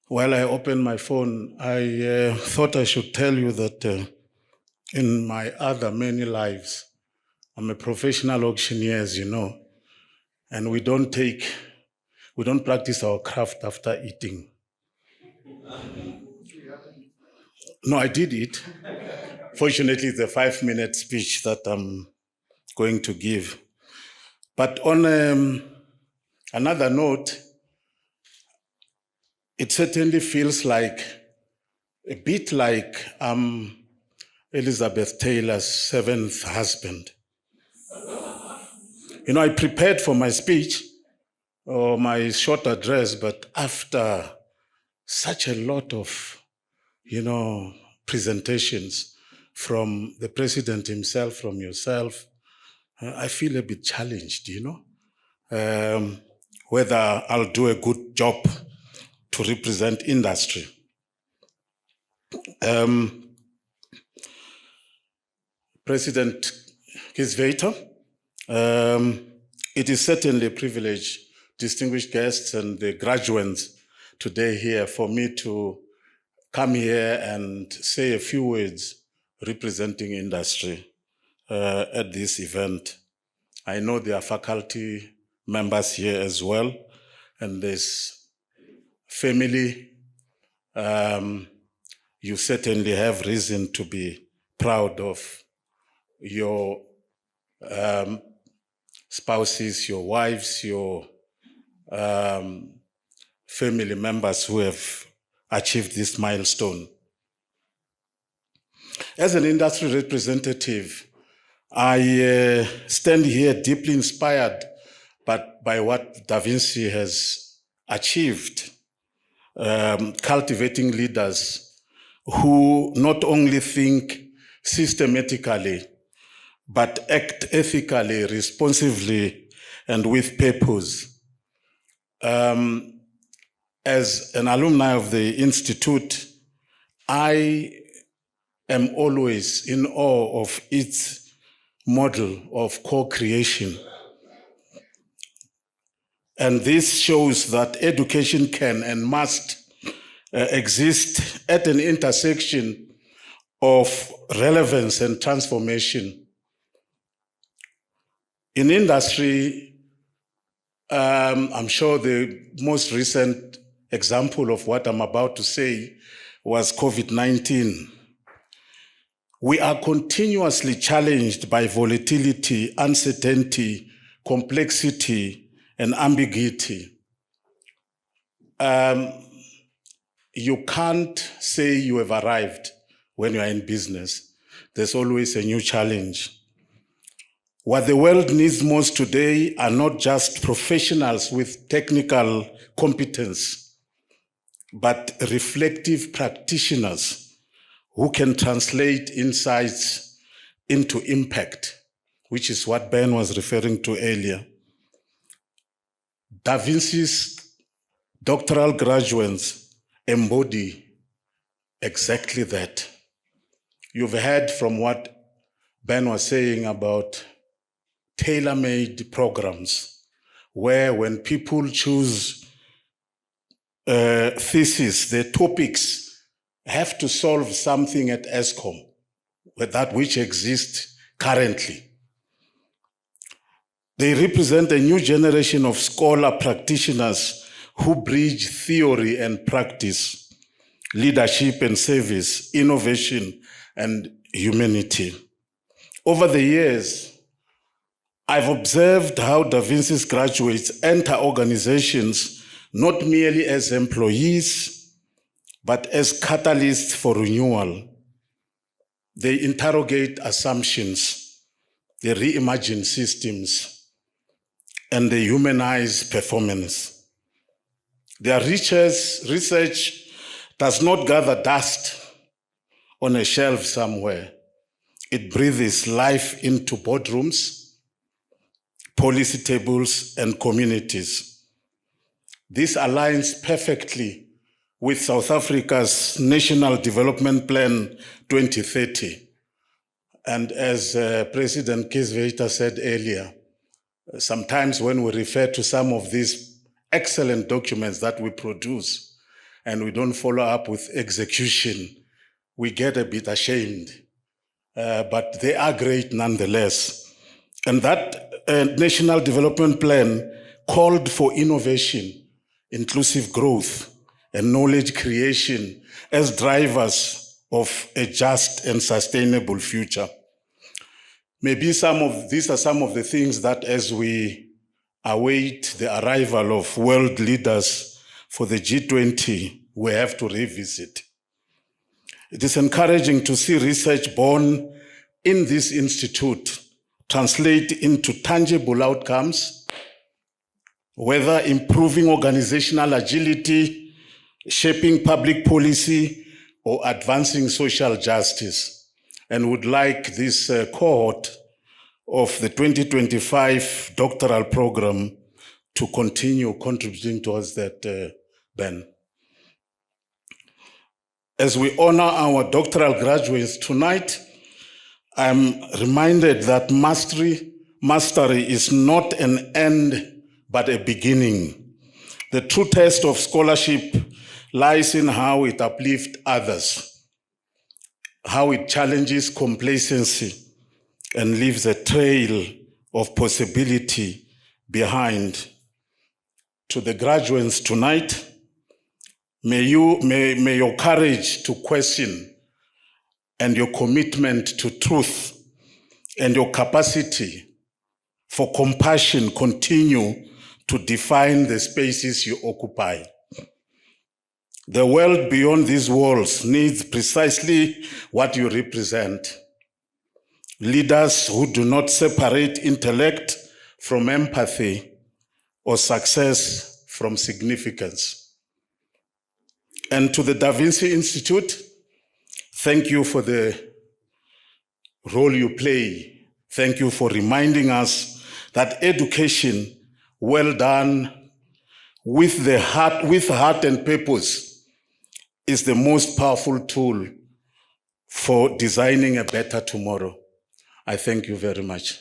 While I opened my phone, I thought I should tell you that in my other many lives, I'm a professional auctioneer, as you know, and we don't practice our craft after eating. No, I did it. Fortunately, it's a 5-minute speech that I'm going to give. But on another note, it certainly feels like a bit like Elizabeth Taylor's seventh husband. You know, I prepared for my speech or my short address, but after such a lot of, presentations from the president himself, from yourself, I feel a bit challenged, whether I'll do a good job to represent industry. President Kieswetter, it is certainly a privilege, distinguished guests and the graduates today here, for me to come here and say a few words representing industry at this event. I know there are faculty members here as well, and there's family. You certainly have reason to be proud of your spouses, your wives, your family members who have achieved this milestone. As an industry representative, I stand here deeply inspired by what DaVinci has achieved, cultivating leaders who not only think systematically, but act ethically, responsibly, and with purpose. As an alumni of the Institute, I am always in awe of its model of co-creation. And this shows that education can and must exist at an intersection of relevance and transformation. In industry, I'm sure the most recent example of what I'm about to say was COVID-19. We are continuously challenged by volatility, uncertainty, complexity, and ambiguity. You can't say you have arrived when you are in business. There's always a new challenge. What the world needs most today are not just professionals with technical competence, but reflective practitioners who can translate insights into impact, which is what Ben was referring to earlier. DaVinci's doctoral graduates embody exactly that. You've heard from what Ben was saying about tailor-made programs, where when people choose thesis, their topics have to solve something at ESCOM, with that which exists currently. They represent a new generation of scholar practitioners who bridge theory and practice, leadership and service, innovation and humanity. Over the years, I've observed how DaVinci's graduates enter organizations not merely as employees, but as catalysts for renewal. They interrogate assumptions, they reimagine systems, and they humanize performance. Their research does not gather dust on a shelf somewhere. It breathes life into boardrooms, policy tables, and communities. This aligns perfectly with South Africa's National Development Plan 2030. And as President Kieswetter said earlier, sometimes when we refer to some of these excellent documents that we produce, and we don't follow up with execution, we get a bit ashamed. But they are great nonetheless. And that National Development Plan called for innovation, inclusive growth, and knowledge creation as drivers of a just and sustainable future. Maybe these are some of the things that, as we await the arrival of world leaders for the G20, we have to revisit. It is encouraging to see research born in this institute translate into tangible outcomes, whether improving organizational agility, shaping public policy, or advancing social justice. And would like this cohort of the 2025 doctoral program to continue contributing towards that, Ben. As we honor our doctoral graduates tonight, I'm reminded that mastery is not an end, but a beginning. The true test of scholarship lies in how it uplifts others, how it challenges complacency, and leaves a trail of possibility behind. To the graduates tonight, may your courage to question and your commitment to truth and your capacity for compassion continue to define the spaces you occupy. The world beyond these walls needs precisely what you represent. Leaders who do not separate intellect from empathy or success from significance. And to the DaVinci Institute, thank you for the role you play. Thank you for reminding us that education, well done, with heart and purpose, is the most powerful tool for designing a better tomorrow. I thank you very much.